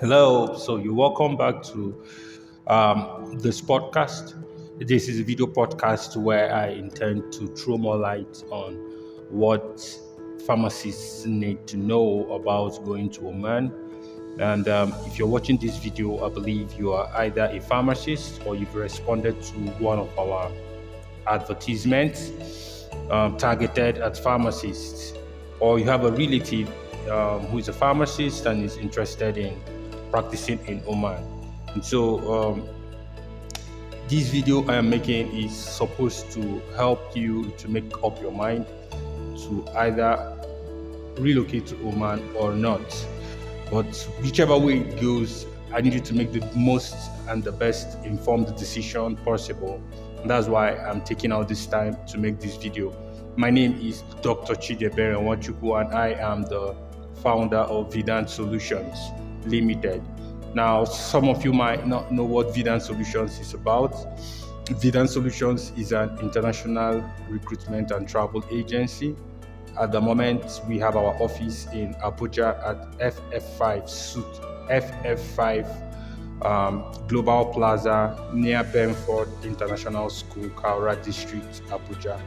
Hello, so you're welcome back to this podcast. This is a video podcast where I intend to throw more light on what pharmacists need to know about going to Oman. And if you're watching this video, I believe you are either a pharmacist or you've responded to one of our advertisements targeted at pharmacists, or you have a relative who is a pharmacist and is interested in practicing in Oman. And so, this video I am making is supposed to help you to make up your mind to either relocate to Oman or not. But whichever way it goes, I need you to make the most and the best informed decision possible. And that's why I'm taking out this time to make this video. My name is Dr. Chidebere Nwachukwu, and I am the founder of Vidan Solutions Ltd. Now, some of you might not know what Vidan Solutions is about. Vidan Solutions is an international recruitment and travel agency. At the moment, we have our office in Abuja at FF5 Suite, FF5 Global Plaza near Benford International School, Kaura District, Abuja.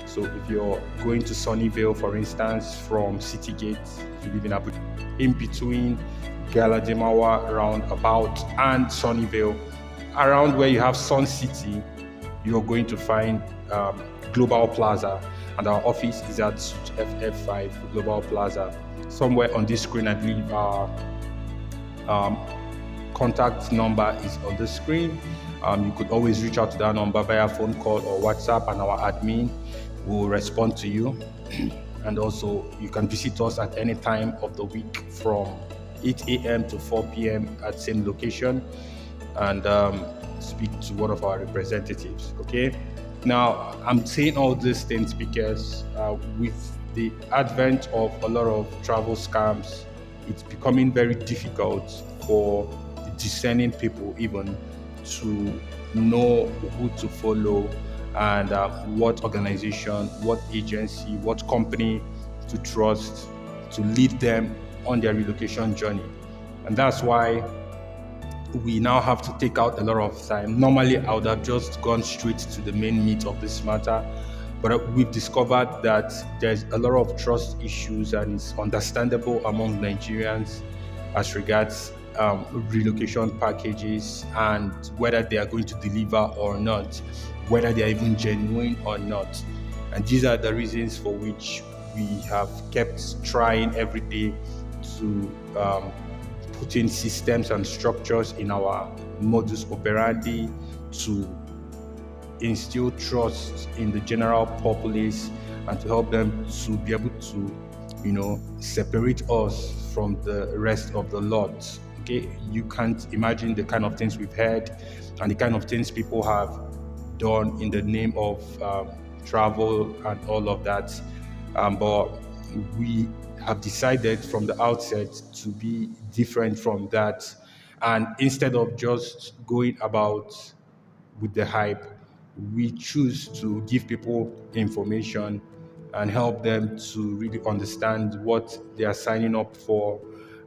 So if you're going to Sunnyvale, for instance, from City Gate, if you live in Abuja, in between Galademawa roundabout and Sunnyvale, around where you have Sun City, you're going to find Global Plaza, and our office is at FF5 Global Plaza. Somewhere on this screen, I believe our contact number is on the screen. You could always reach out to that number via phone call or WhatsApp, and our admin will respond to you. And also, you can visit us at any time of the week from 8 a.m. to 4 p.m. at same location, and speak to one of our representatives. Okay. Now, I'm saying all these things because with the advent of a lot of travel scams, it's becoming very difficult for the discerning people even to know who to follow and what organization, what agency, what company to trust to lead them on their relocation journey. And that's why we now have to take out a lot of time. Normally, I would have just gone straight to the main meat of this matter, but we've discovered that there's a lot of trust issues, and it's understandable among Nigerians as regards relocation packages and whether they are going to deliver or not, whether they are even genuine or not. And these are the reasons for which we have kept trying every day to put in systems and structures in our modus operandi to instill trust in the general populace and to help them to be able to, separate us from the rest of the lot. Okay, you can't imagine the kind of things we've heard and the kind of things people have done in the name of travel and all of that. But we have decided from the outset to be different from that. And instead of just going about with the hype, we choose to give people information and help them to really understand what they are signing up for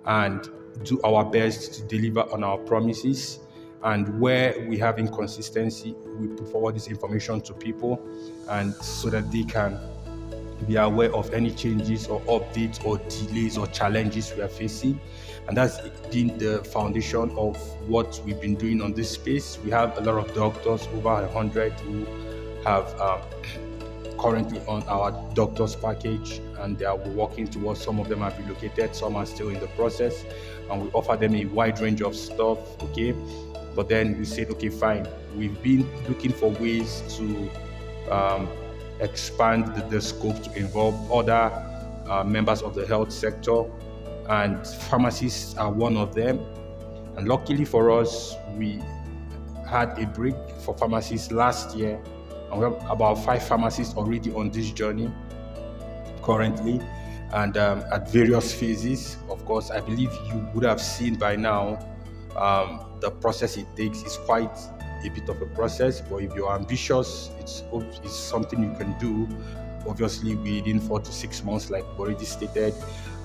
and do our best to deliver on our promises. And where we have inconsistency, we put forward this information to people, and so that they can be aware of any changes or updates or delays or challenges we are facing. And that's been the foundation of what we've been doing on this space. We have a lot of doctors, over 100, who have currently on our doctors package, and they are working towards. Some of them have relocated, some are still in the process, and we offer them a wide range of stuff. Okay, but then we said, okay, fine, we've been looking for ways to expand the scope to involve other members of the health sector, and pharmacists are one of them. And luckily for us, we had a break for pharmacists last year, and we have about 5 pharmacists already on this journey currently, and at various phases. Of course, I believe you would have seen by now the process it takes is quite a bit of a process, but if you're ambitious, it's something you can do, obviously within 4 to 6 months, like already stated.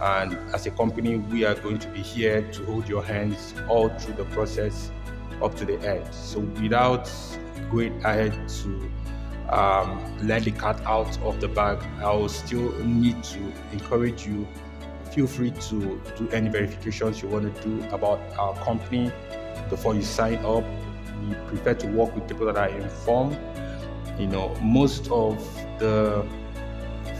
And as a company, we are going to be here to hold your hands all through the process up to the end. So without going ahead to let the cat out of the bag, I will still need to encourage you. Feel free to do any verifications you want to do about our company before you sign up. We prefer to work with people that are informed. Most of the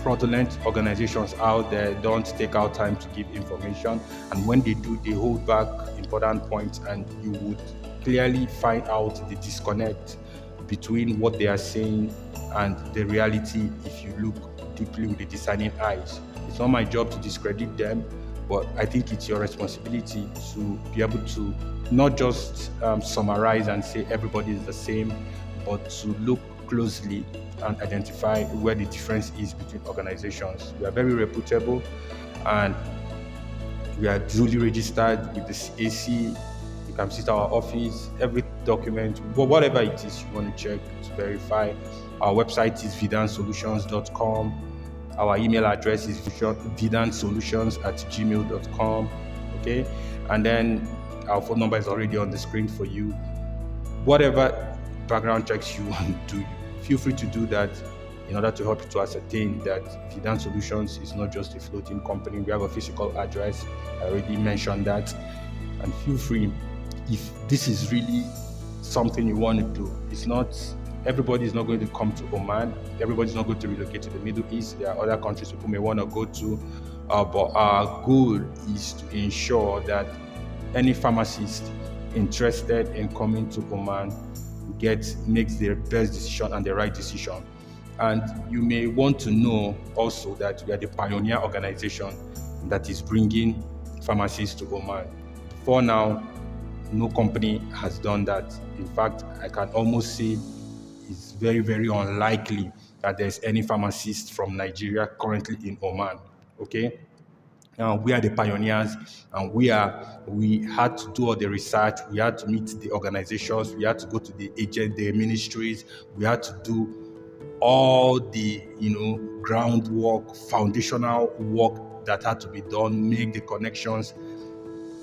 fraudulent organizations out there don't take out time to give information, and when they do, they hold back important points, and you would clearly find out the disconnect between what they are saying and the reality if you look deeply with the discerning eyes. It's not my job to discredit them, but I think it's your responsibility to be able to not just summarize and say everybody is the same, but to look closely and identify where the difference is between organizations. We are very reputable, and we are duly registered with the CAC. You can visit our office, every document, whatever it is you want to check to verify. Our website is vidansolutions.com. Our email address is vidansolutions@gmail.com. Okay, and then our phone number is already on the screen for you. Whatever background checks you want to do, feel free to do that in order to help you to ascertain that Vidan Solutions is not just a floating company. We have a physical address. I already mentioned that. And feel free, if this is really something you want to do, everybody is not going to come to Oman. Everybody is not going to relocate to the Middle East. There are other countries people may want to go to, but our goal is to ensure that any pharmacist interested in coming to Oman makes the best decision and the right decision. And you may want to know also that we are the pioneer organization that is bringing pharmacists to Oman. For now, no company has done that. In fact, I can almost say it's very, very unlikely that there's any pharmacist from Nigeria currently in Oman. Okay? Now, we are the pioneers, and we had to do all the research. We had to meet the organizations. We had to go to the ministries. We had to do all the, groundwork, foundational work that had to be done, make the connections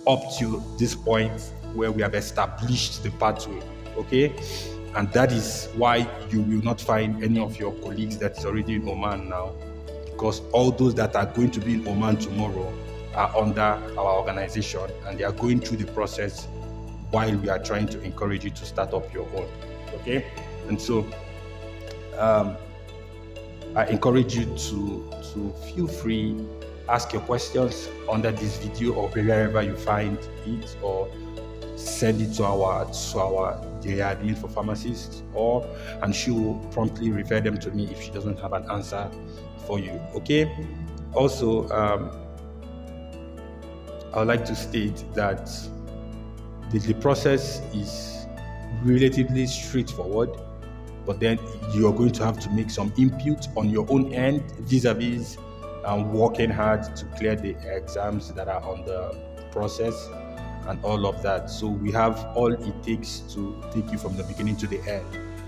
up to this point where we have established the pathway. Okay? And that is why you will not find any of your colleagues that is already in Oman now, because all those that are going to be in Oman tomorrow are under our organization, and they are going through the process while we are trying to encourage you to start up your own. Okay? And so I encourage you to feel free, ask your questions under this video or wherever you find it, or send it to our the admin for pharmacists, and she will promptly refer them to me if she doesn't have an answer for you. Okay? Also, I would like to state that the process is relatively straightforward, but then you are going to have to make some input on your own end vis-a-vis working hard to clear the exams that are on the process and all of that. So we have all it takes to take you from the beginning to the end.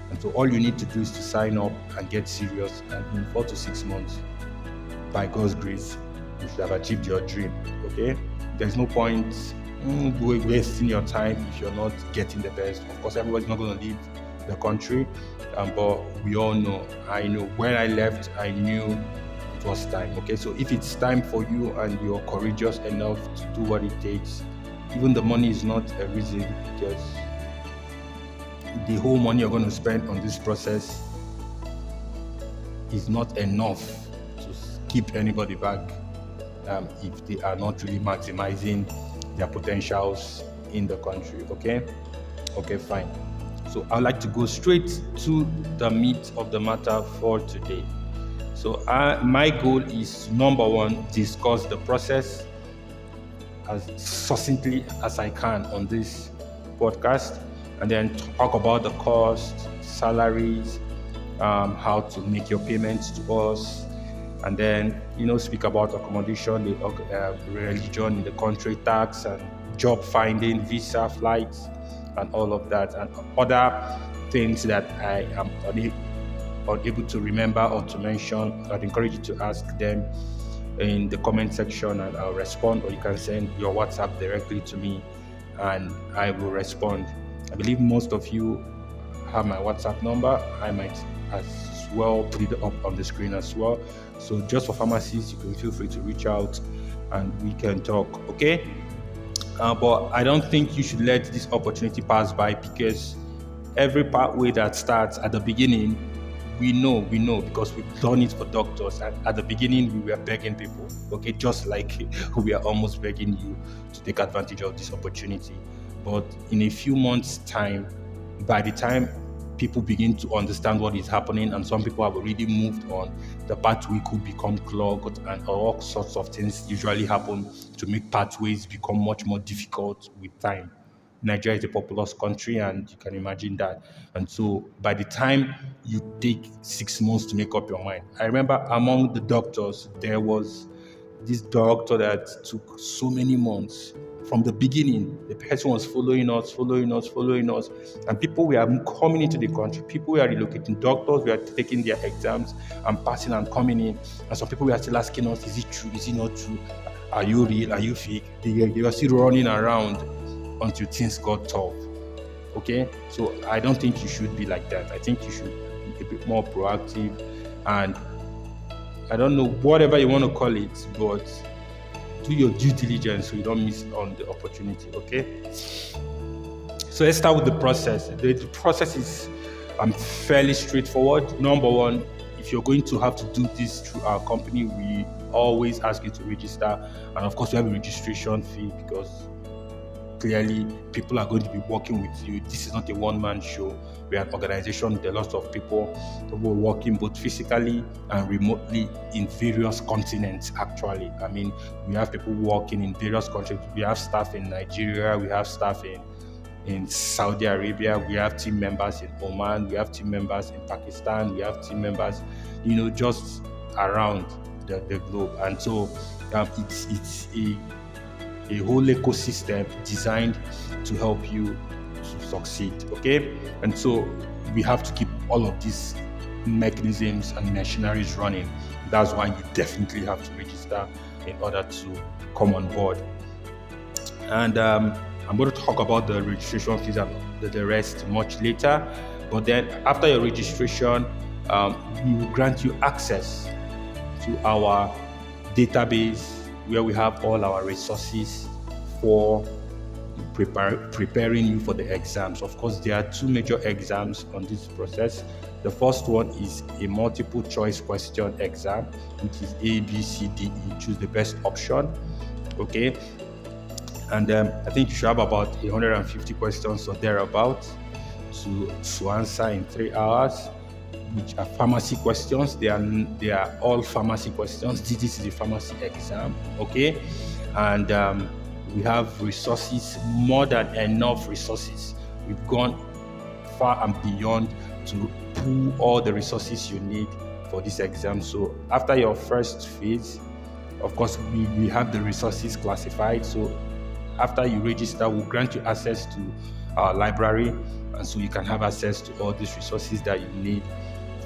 And so all you need to do is to sign up and get serious, and in 4 to 6 months, by God's grace, you should have achieved your dream. Okay? There's no point wasting your time if you're not getting the best. Of course, everybody's not going to leave the country, but we all know, I know when I left, I knew it was time. Okay, so if it's time for you and you're courageous enough to do what it takes, even the money is not a reason, because the whole money you're going to spend on this process is not enough to keep anybody back if they are not really maximizing their potentials in the country. Okay, fine. So I'd like to go straight to the meat of the matter for today. So my goal is, number one, discuss the process as succinctly as I can on this podcast, and then talk about the cost, salaries, how to make your payments to us, and then speak about accommodation, the religion in the country, tax and job finding, visa, flights, and all of that, and other things that I am unable to remember or to mention. I'd encourage you to ask them in the comment section and I'll respond, or you can send your WhatsApp directly to me and I will respond. I believe most of you have my WhatsApp number. I might as well put it up on the screen as well. So just for pharmacists, you can feel free to reach out and we can talk, okay? But I don't think you should let this opportunity pass by, because every pathway that starts at the beginning, we know because we've done it for doctors. And at the beginning, we were begging people, okay, just like we are almost begging you to take advantage of this opportunity. But in a few months' time, by the time people begin to understand what is happening, and some people have already moved on, the pathway could become clogged, and all sorts of things usually happen to make pathways become much more difficult with time. Nigeria is a populous country, and you can imagine that. And so by the time you take 6 months to make up your mind, I remember among the doctors, there was this doctor that took so many months. From the beginning, the person was following us, and people were coming into the country. People were relocating. Doctors were taking their exams and passing and coming in. And some people were still asking us, is it true? Is it not true? Are you real? Are you fake? They were still running around until things got tough. Okay? So I don't think you should be like that. I think you should be a bit more proactive, and I don't know, whatever you want to call it, but do your due diligence so you don't miss on the opportunity, okay? So let's start with the process. The process is fairly straightforward. Number one, if you're going to have to do this through our company, we always ask you to register. And of course, we have a registration fee, because clearly people are going to be working with you. This is not a one-man show. We are an organization with a lot of people who are working both physically and remotely in various continents, actually. I mean, we have people working in various countries. We have staff in Nigeria, we have staff in Saudi Arabia, we have team members in Oman, we have team members in Pakistan, we have team members, just around the globe. And so it's a whole ecosystem designed to help you to succeed, okay? And so we have to keep all of these mechanisms and machineries running. That's why you definitely have to register in order to come on board. And I'm going to talk about the registration fees and the rest much later. But then after your registration, we will grant you access to our database, where we have all our resources for preparing you for the exams. Of course, there are two major exams on this process. The first one is a multiple choice question exam, which is A, B, C, D, E. Choose the best option, okay? And I think you should have about 150 questions or thereabouts to answer in 3 hours, which are pharmacy questions. They are all pharmacy questions. This is a pharmacy exam, okay? And we have resources, more than enough resources. We've gone far and beyond to pool all the resources you need for this exam. So after your first phase, of course, we have the resources classified. So after you register, we'll grant you access to our library, and so you can have access to all these resources that you need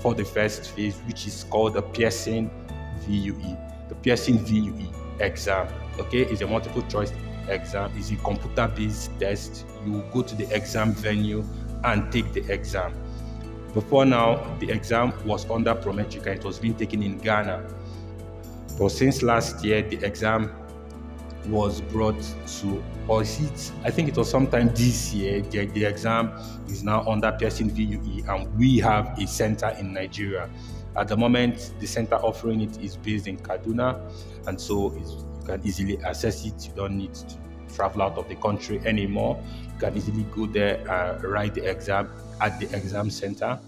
for the first phase, which is called the Pearson VUE. The Pearson VUE exam, okay, is a multiple choice exam. It's a computer-based test. You go to the exam venue and take the exam. Before now, the exam was under Prometrica. It was being taken in Ghana. But since last year, the exam was brought to, I think it was sometime this year, the exam is now under Pearson VUE, and we have a center in Nigeria. At the moment, the center offering it is based in Kaduna, and so you can easily access it. You don't need to travel out of the country anymore. You can easily go there and write the exam at the exam center.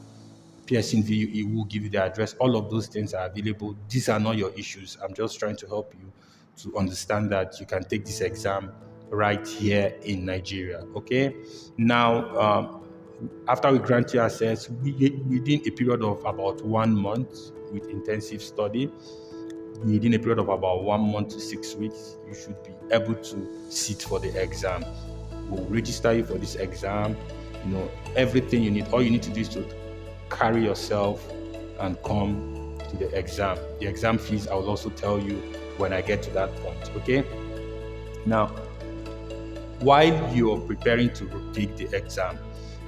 Pearson VUE will give you the address. All of those things are available. These are not your issues. I'm just trying to help you to understand that you can take this exam right here in Nigeria, okay? Now, after we grant you access, within a period of about 1 month with intensive study, within a period of about 1 month to 6 weeks, you should be able to sit for the exam. We'll register you for this exam. Everything you need. All you need to do is to carry yourself and come to the exam. The exam fees, I will also tell you when I get to that point. Okay. Now, while you're preparing to take the exam,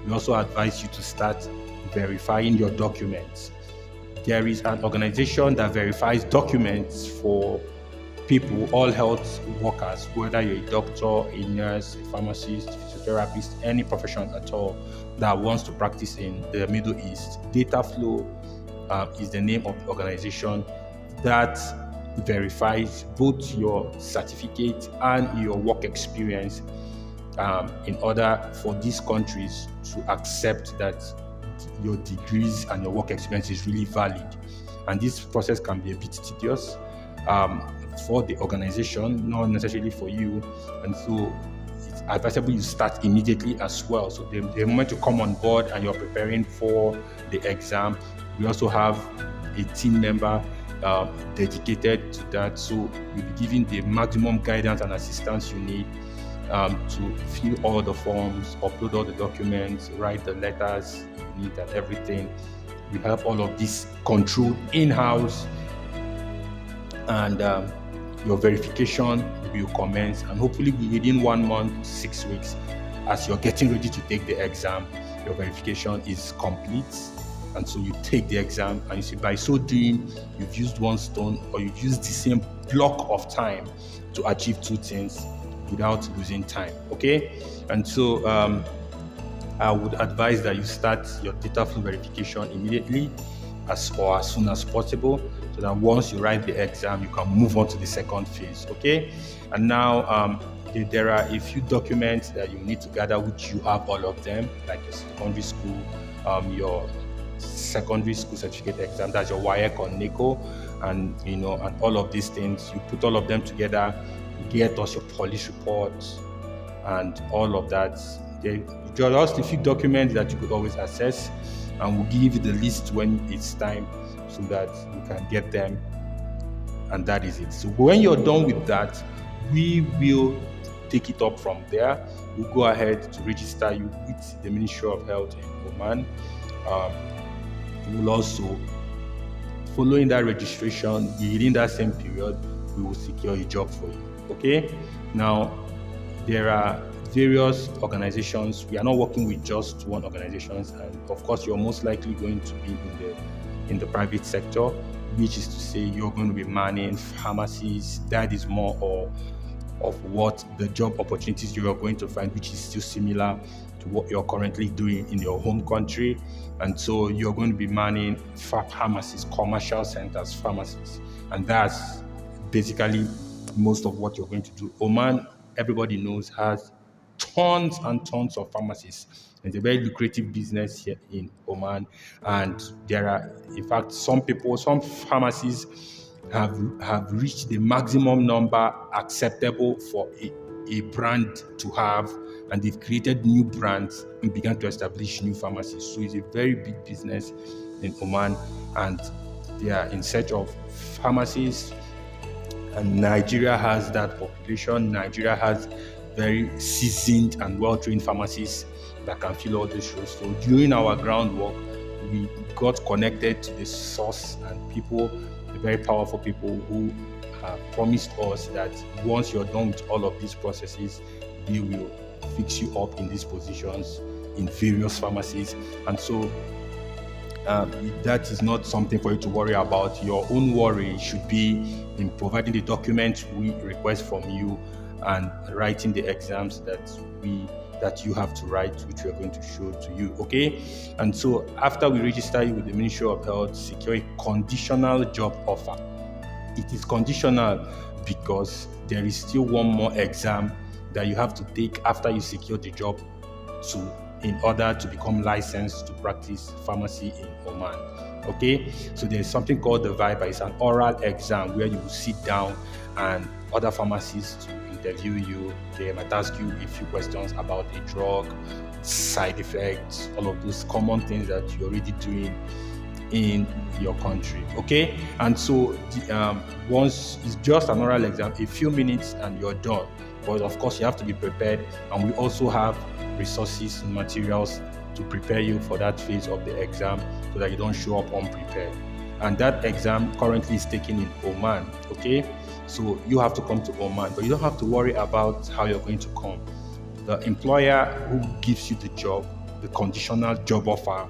we also advise you to start verifying your documents. There is an organization that verifies documents for people, all health workers, whether you're a doctor, a nurse, a pharmacist, physiotherapist, any profession at all that wants to practice in the Middle East. Dataflow is the name of the organization that verifies both your certificate and your work experience in order for these countries to accept that your degrees and your work experience is really valid. And this process can be a bit tedious for the organization, not necessarily for you. And so it's advisable you start immediately as well. So the moment you come on board and you're preparing for the exam, we also have a team member dedicated to that. So you'll be given the maximum guidance and assistance you need to fill all the forms, upload all the documents, write the letters you need and everything. We have all of this controlled in-house, and your verification will commence, and hopefully within 1 month, 6 weeks, as you're getting ready to take the exam, your verification is complete. And so you take the exam, and you see by so doing, you've used one stone, or you've used the same block of time to achieve two things without losing time. Okay. And so I would advise that you start your Dataflow verification immediately as soon as possible, so that once you write the exam, you can move on to the second phase. Okay. And now there are a few documents that you need to gather, which you have all of them, like your secondary school, your secondary school certificate exam, that's your WAEC or NECO, and and all of these things. You put all of them together, get us your police reports and all of that. Just a few documents that you could always access, and we'll give you the list when it's time so that you can get them, and that is it. So when you're done with that, we will take it up from there. We'll go ahead to register you with the Ministry of Health in Oman. We will also, following that registration, within that same period, we will secure a job for you. Okay. Now, there are various organizations. We are not working with just one organization, and of course, you're most likely going to be in the private sector, which is to say you're going to be manning pharmacies. That is more of what the job opportunities you are going to find, which is still similar to what you're currently doing in your home country. And so you're going to be manning pharmacies, commercial centers, pharmacies, and that's basically most of what you're going to do. Oman, everybody knows, has tons and tons of pharmacies. It's a very lucrative business here in Oman, and there are, in fact, some pharmacies have reached the maximum number acceptable for a brand to have, and they've created new brands and began to establish new pharmacies. So it's a very big business in Oman, and they are in search of pharmacies. And Nigeria has that population. Nigeria has very seasoned and well-trained pharmacists that can fill all these roles. So during our groundwork, we got connected to the source and people, the very powerful people who have promised us that once you're done with all of these processes, they will fix you up in these positions in various pharmacies. And so that is not something for you to worry about. Your own worry should be in providing the documents we request from you and writing the exams that you have to write, which we are going to show to you. Okay. And so after we register you with the Ministry of Health, secure a conditional job offer. It is conditional because there is still one more exam that you have to take after you secure the job in order to become licensed to practice pharmacy in Oman. Okay, so there's something called the VIPA. It's an oral exam where you will sit down and other pharmacists will interview you. They might ask you a few questions about a drug, side effects, all of those common things that you're already doing in your country. Okay, and so once it's just an oral exam, a few minutes and you're done. But of course, you have to be prepared, and we also have resources and materials to prepare you for that phase of the exam so that you don't show up unprepared. and that exam currently is taken in Oman. Okay, so you have to come to Oman, but you don't have to worry about how you're going to come. The employer who gives you the job, the conditional job offer,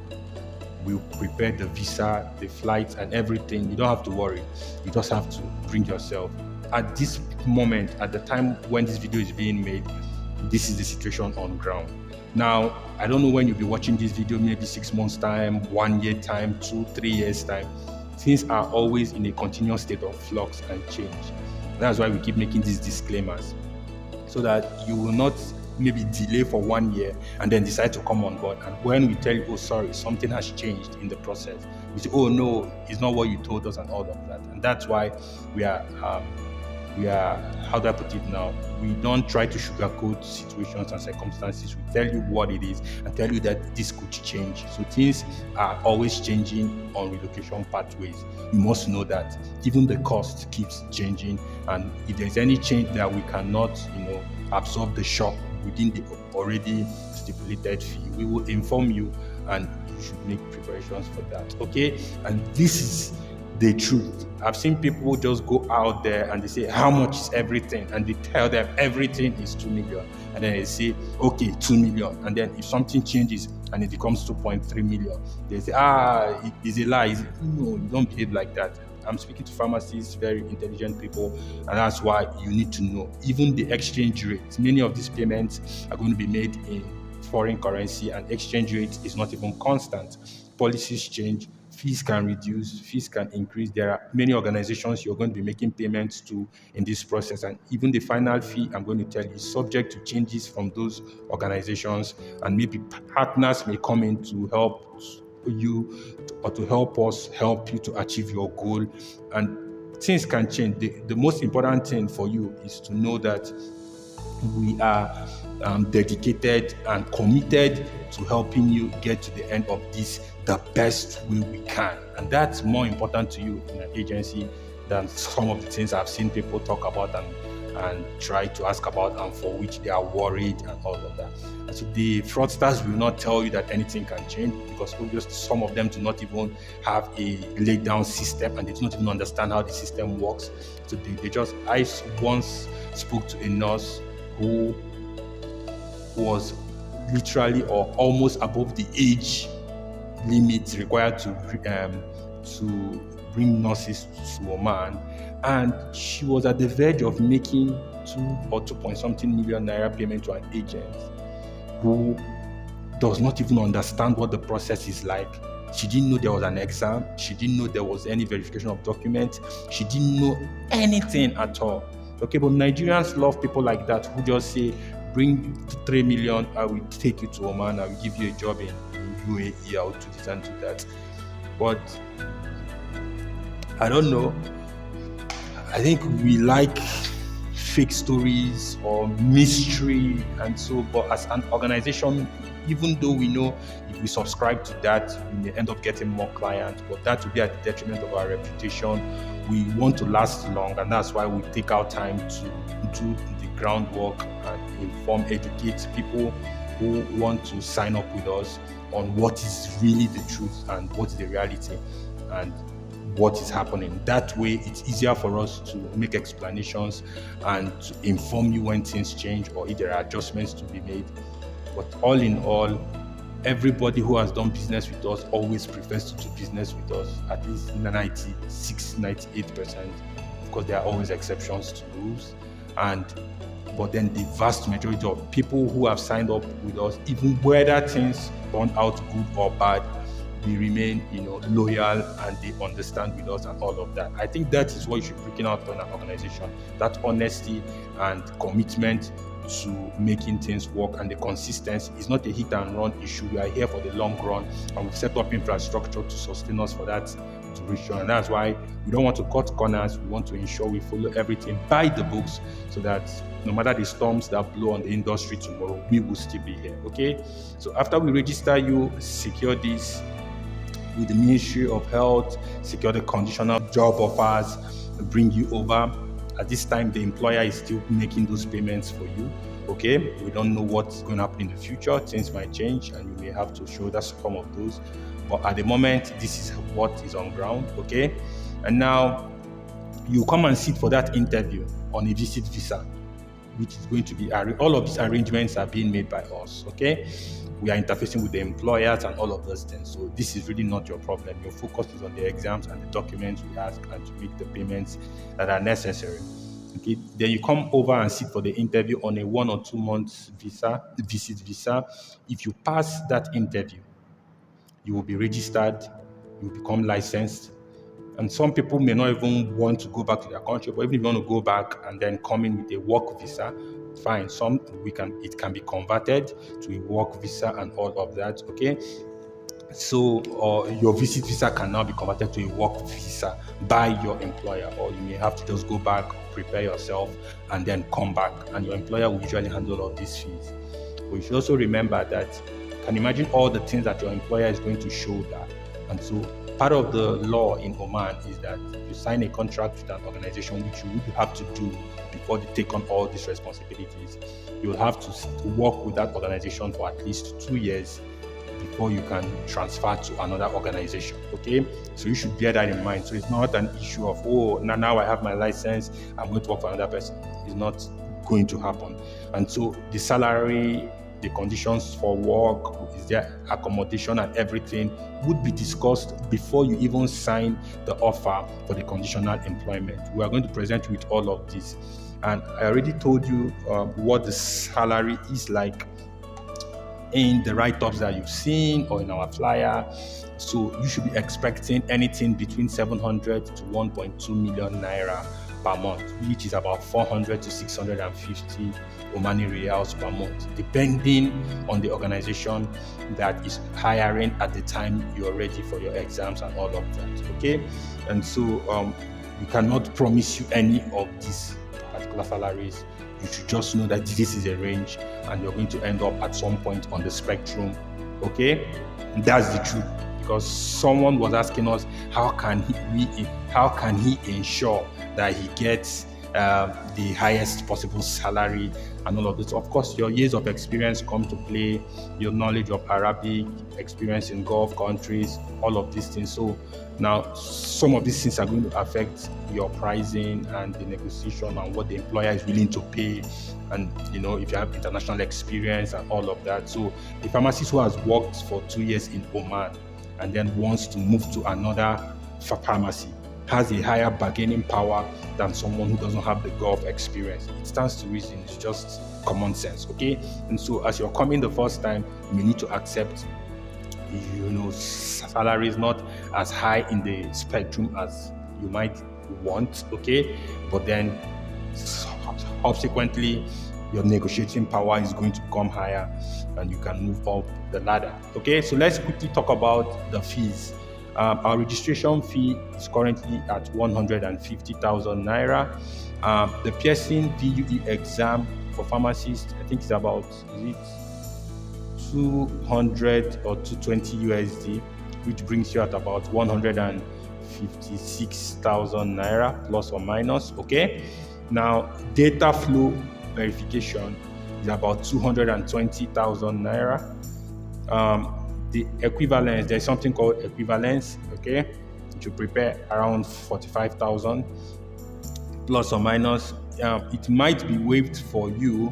will prepare the visa, the flights, and everything. You don't have to worry. You just have to bring yourself. At this moment, at the time when this video is being made, this is the situation on ground. Now, I don't know when you'll be watching this video, maybe 6 months time, 1 year time, 2, 3 years time. Things are always in a continuous state of flux and change. That's why we keep making these disclaimers, so that you will not maybe delay for 1 year and then decide to come on board. And when we tell you, oh, sorry, something has changed in the process, we say, oh, no, it's not what you told us and all of that. And that's why we are, how do I put it now? We don't try to sugarcoat situations and circumstances. We tell you what it is and tell you that this could change. So things are always changing on relocation pathways. You must know that even the cost keeps changing. And if there's any change that we cannot, absorb the shock within the already stipulated fee, we will inform you, and you should make preparations for that. Okay? And this is the truth. I've seen people just go out there and they say, how much is everything? And they tell them everything is 2 million. And then they say, okay, 2 million. And then if something changes and it becomes 2.3 million, they say, it is a lie. No, you don't behave like that. I'm speaking to pharmacists, very intelligent people, and that's why you need to know. Even the exchange rate, many of these payments are going to be made in foreign currency, and exchange rate is not even constant. Policies change, fees can reduce, fees can increase. There are many organizations you're going to be making payments to in this process, and even the final fee, I'm going to tell you, is subject to changes from those organizations, and maybe partners may come in to help you or to help us help you to achieve your goal. And things can change. The most important thing for you is to know that we are dedicated and committed to helping you get to the end of this the best way we can. And that's more important to you in an agency than some of the things I've seen people talk about and try to ask about, and for which they are worried and all of that. And so the fraudsters will not tell you that anything can change, because obviously some of them do not even have a laid down system, and they do not even understand how the system works. So I once spoke to a nurse who was literally or almost above the age limit required to bring nurses to Oman, and she was at the verge of making 2 or 2 point something million naira payment to an agent who does not even understand what the process is like. She didn't know there was an exam. She didn't know there was any verification of documents. She didn't know anything at all. Okay, but Nigerians love people like that who just say, bring 3 million, I will take you to Oman, I will give you a job in UAE, I will do this and do that. But I don't know. I think we like fake stories or mystery, and so, but as an organization, even though we know if we subscribe to that, we may end up getting more clients, but that will be at the detriment of our reputation. We want to last long, and that's why we take our time to do the groundwork and inform, educate people who want to sign up with us on what is really the truth and what is the reality and what is happening. That way, it's easier for us to make explanations and to inform you when things change or if there are adjustments to be made. But all in all, everybody who has done business with us always prefers to do business with us, at least 96, 98%. Of course, there are always exceptions to rules. But then the vast majority of people who have signed up with us, even whether things turn out good or bad, they remain, loyal, and they understand with us and all of that. I think that is what you should be bringing out on an organization, that honesty and commitment to making things work, and the consistency is not a hit and run issue. We are here for the long run, and we've set up infrastructure to sustain us for that duration. And that's why we don't want to cut corners. We want to ensure we follow everything by the books, so that no matter the storms that blow on the industry tomorrow, we will still be here. Okay, so after we register you, secure this with the Ministry of Health, secure the conditional job offers, bring you over. At this time, the employer is still making those payments for you. Okay, we don't know what's going to happen in the future. Things might change, and you may have to shoulder some of those. But at the moment, this is what is on ground, okay? And now you come and sit for that interview on a visit visa, which is going to be, all of these arrangements are being made by us, okay? We are interfacing with the employers and all of those things. So this is really not your problem. Your focus is on the exams and the documents we ask and to make the payments that are necessary. Okay, then you come over and sit for the interview on a 1 or 2 months visit visa. If you pass that interview, you will be registered, you will become licensed. And some people may not even want to go back to their country, but even if you want to go back and then come in with a work visa, fine. It can be converted to a work visa and all of that. Okay. So your visit visa can now be converted to a work visa by your employer, or you may have to just go back, prepare yourself, and then come back. And your employer will usually handle all of these fees. But you should also remember that you can imagine all the things that your employer is going to shoulder. And so part of the law in Oman is that you sign a contract with an organization, which you will have to do before they take on all these responsibilities. You'll have to work with that organization for at least 2 years before you can transfer to another organization, okay? So you should bear that in mind. So it's not an issue of, oh, now I have my license, I'm going to work for another person. It's not going to happen. And so the salary, the conditions for work, is there accommodation and everything would be discussed before you even sign the offer for the conditional employment. We are going to present you with all of this. And I already told you what the salary is like in the write-ups that you've seen or in our flyer. So you should be expecting anything between 700 to 1.2 million naira per month, which is about 400 to 650 Omani Riyals per month, depending on the organization that is hiring at the time you're ready for your exams and all of that, okay? And so we cannot promise you any of these particular salaries. You should just know that this is a range and you're going to end up at some point on the spectrum, okay? And that's the truth, because someone was asking us, how can he ensure that he gets the highest possible salary and all of this? Of course, your years of experience come to play, your knowledge of Arabic, experience in Gulf countries, all of these things. So now some of these things are going to affect your pricing and the negotiation and what the employer is willing to pay, and if you have international experience and all of that. So a pharmacist who has worked for 2 years in Oman and then wants to move to another pharmacy has a higher bargaining power than someone who doesn't have the Gulf experience. It stands to reason. It's just common sense, okay? And so as you're coming the first time, you need to accept salary is not as high in the spectrum as you might want, okay? But then subsequently your negotiating power is going to become higher and you can move up the ladder, okay? So let's quickly talk about the fees. Our registration fee is currently at 150,000 naira. The Pearson VUE exam for pharmacists, I think it's about 200 or 220 USD, which brings you at about 156,000 naira plus or minus, okay? Now, Dataflow verification is about 220,000 naira. The equivalence, there's something called equivalence, okay? To prepare around 45,000 plus or minus. It might be waived for you.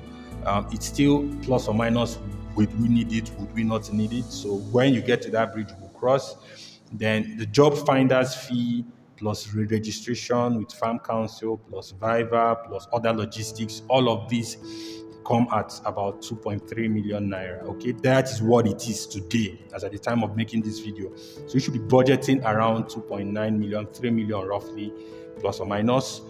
It's still plus or minus. Would we need it? Would we not need it? So when you get to that bridge, we'll cross. Then the job finder's fee plus registration with Farm Council plus Viva plus other logistics, all of these come at about 2.3 million naira, okay? That is what it is today, as at the time of making this video. So you should be budgeting around 2.9 million, 3 million roughly, plus or minus,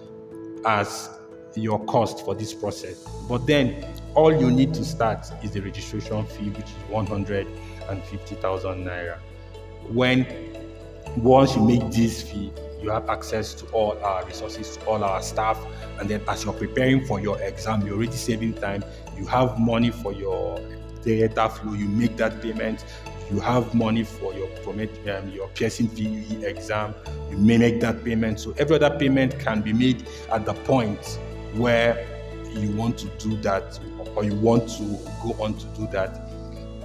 as your cost for this process. But then all you need to start is the registration fee, which is 150,000 naira. Once you make this fee, you have access to all our resources, to all our staff, and then as you're preparing for your exam, you're already saving time. You have money for your Dataflow, you make that payment. You have money for your Pearson VUE exam, you may make that payment. So every other payment can be made at the point where you want to do that, or you want to go on to do that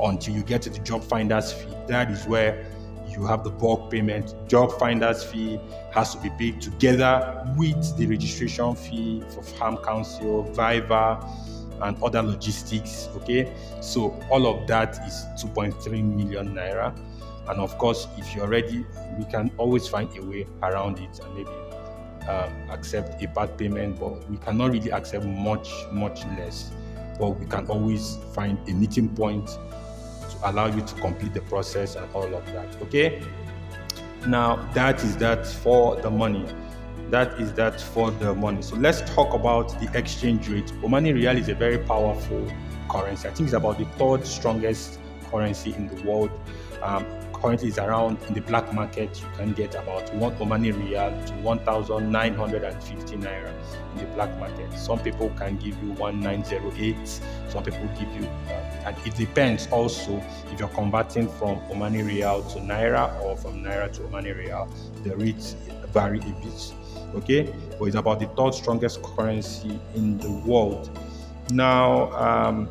until you get to the job finder's fee. That is where you have the bulk payment. Job finder's fee has to be paid together with the registration fee for farm council, Viva, and other logistics. Okay, so all of that is 2.3 million naira. And of course, if you're ready, we can always find a way around it and maybe accept a part payment, but we cannot really accept much less. But we can always find a meeting point to allow you to complete the process and all of that. Okay, now that is that for the money. So let's talk about the exchange rate. Omani Real is a very powerful currency. I think it's about the third strongest currency in the world. Currently it's around, in the black market, you can get about 1 Omani Real to 1,950 naira in the black market. Some people can give you 1,908, some people give you, and it depends also if you're converting from Omani Real to Naira or from Naira to Omani Real. The rates vary a bit, okay? But it's about the third strongest currency in the world. Now,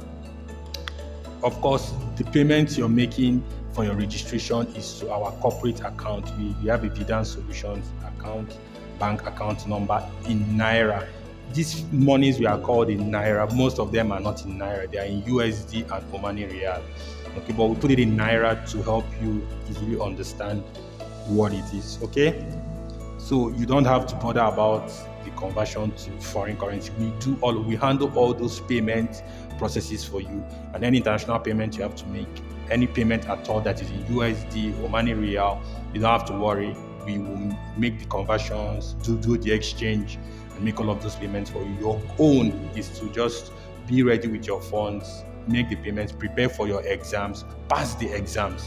of course, the payments you're making for your registration is to our corporate account. We have a Vidan Solutions account, bank account number in Naira. These monies we are called in Naira. Most of them are not in Naira. They are in USD and Omani Real. Okay, but we put it in Naira to help you easily understand what it is. Okay, so you don't have to bother about the conversion to foreign currency. We handle all those payment processes for you, and any international payment you have to make, any payment at all that is in USD, Omani Real, you don't have to worry. We will make the conversions, do the exchange, and make all of those payments for you. Your own is to just be ready with your funds, make the payments, prepare for your exams, pass the exams.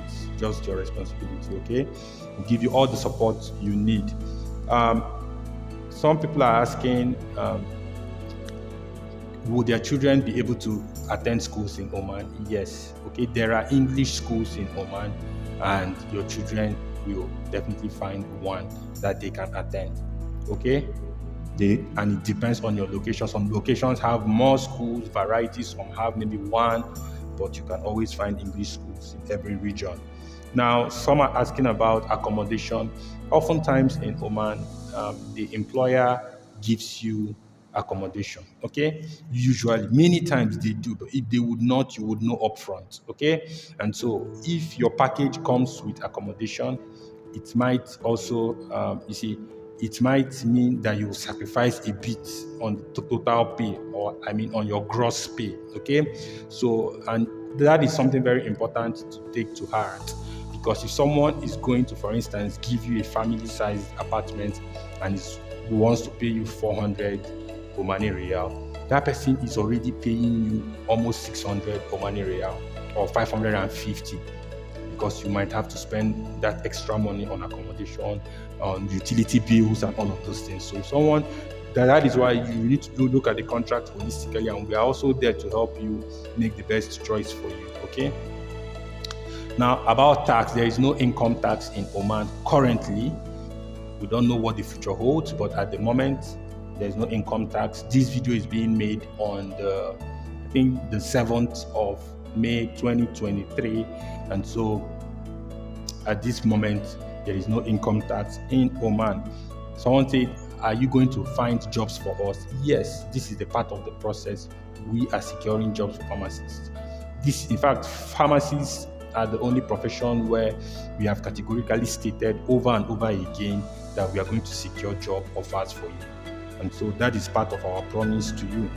It's just your responsibility, okay? We'll give you all the support you need. Some people are asking, would their children be able to attend schools in Oman? Yes. Okay, there are English schools in Oman, and your children will definitely find one that they can attend. Okay, and it depends on your location. Some locations have more schools, varieties. Some have maybe one, but you can always find English schools in every region. Now, some are asking about accommodation. Oftentimes in Oman, the employer gives you accommodation. Okay, usually, many times they do, but if they would not, you would know upfront. Okay, and so if your package comes with accommodation, it might also, it might mean that you sacrifice a bit on the total pay, or on your gross pay. Okay, so, and that is something very important to take to heart, because if someone is going to, for instance, give you a family-sized apartment and wants to pay you 400 Omani Real, that person is already paying you almost 600 Omani Real or 550, because you might have to spend that extra money on accommodation, on utility bills, and all of those things. So if someone, that is why you need to look at the contract holistically, and we are also there to help you make the best choice for you. Okay. Now, about tax, there is no income tax in Oman currently. We don't know what the future holds, but at the moment, there's no income tax. This video is being made on the 7th of May 2023, and so at this moment there is no income tax in Oman. Someone said, are you going to find jobs for us? Yes, this is the part of the process. We are securing jobs for pharmacists. In fact, pharmacists are the only profession where we have categorically stated over and over again that we are going to secure job offers for you. And so that is part of our promise to you.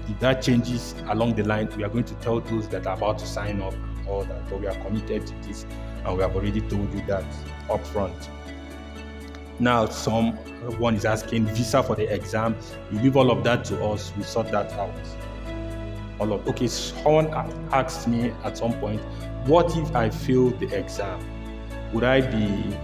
If that changes along the line, we are going to tell those that are about to sign up and all that, but we are committed to this, and we have already told you that upfront. Now, someone is asking visa for the exam. You leave all of that to us. We sort that out. Okay, someone asked me at some point, what if I fail the exam? Would I be,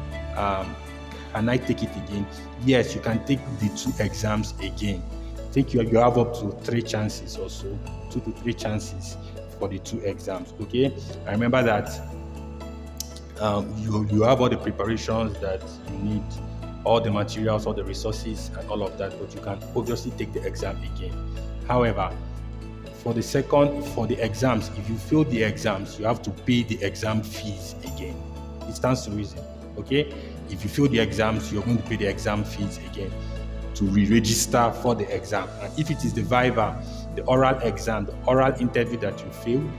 can I take it again? Yes, you can take the 2 exams again. I think you have up to 3 chances or so, 2 to 3 chances for the 2 exams. Okay, I remember that you have all the preparations that you need, all the materials, all the resources, and all of that, but you can obviously take the exam again. However, For the exams, if you fail the exams, you have to pay the exam fees again. It stands to reason. Okay, if you fail the exams, you're going to pay the exam fees again to re-register for the exam. And if it is the viva, the oral exam, the oral interview that you failed,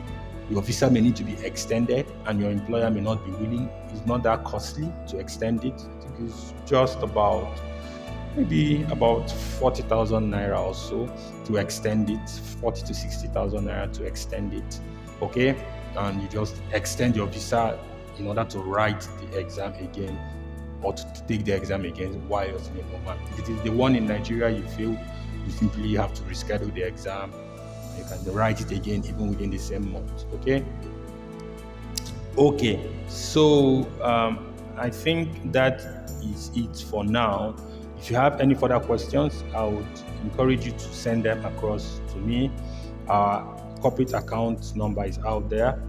your visa may need to be extended and your employer may not be willing. It's not that costly to extend it. I think it's just maybe about 40,000 naira or so to extend it, 40 to 60,000 naira to extend it. Okay, and you just extend your visa in order to write the exam again or to take the exam again while you're still in Oman. If it is the one in Nigeria you fail, you simply have to reschedule the exam. You can write it again even within the same month. Okay, so I think that is it for now. If you have any further questions, I would encourage you to send them across to me. Our corporate account number is out there,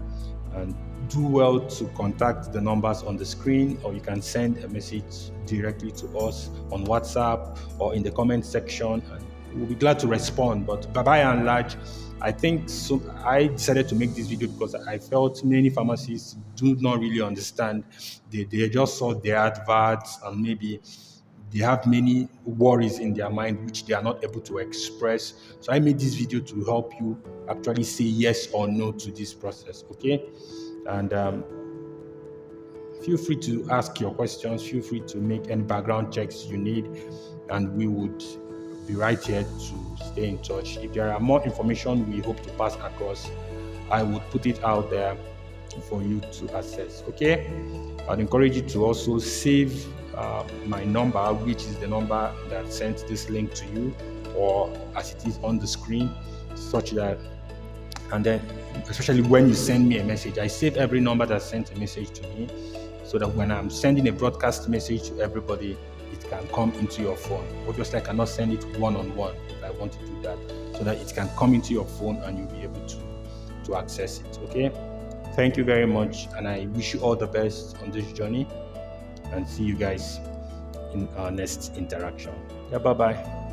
and do well to contact the numbers on the screen, or you can send a message directly to us on WhatsApp or in the comment section, and we'll be glad to respond. But by and large, I think so. I decided to make this video because I felt many pharmacists do not really understand. They just saw the adverts and maybe they have many worries in their mind which they are not able to express. So I made this video to help you actually say yes or no to this process. Okay, and feel free to ask your questions, feel free to make any background checks you need, and we would be right here to stay in touch. If there are more information we hope to pass across, I would put it out there for you to access. Okay, I'd encourage you to also save my number, which is the number that sent this link to you, or as it is on the screen, such that, and then especially when you send me a message, I save every number that sent a message to me, so that when I'm sending a broadcast message to everybody, it can come into your phone. Obviously, I cannot send it one-on-one if I want to do that, so that it can come into your phone and you'll be able to access it. Okay, thank you very much, and I wish you all the best on this journey, and see you guys in our next interaction. Yeah, bye-bye.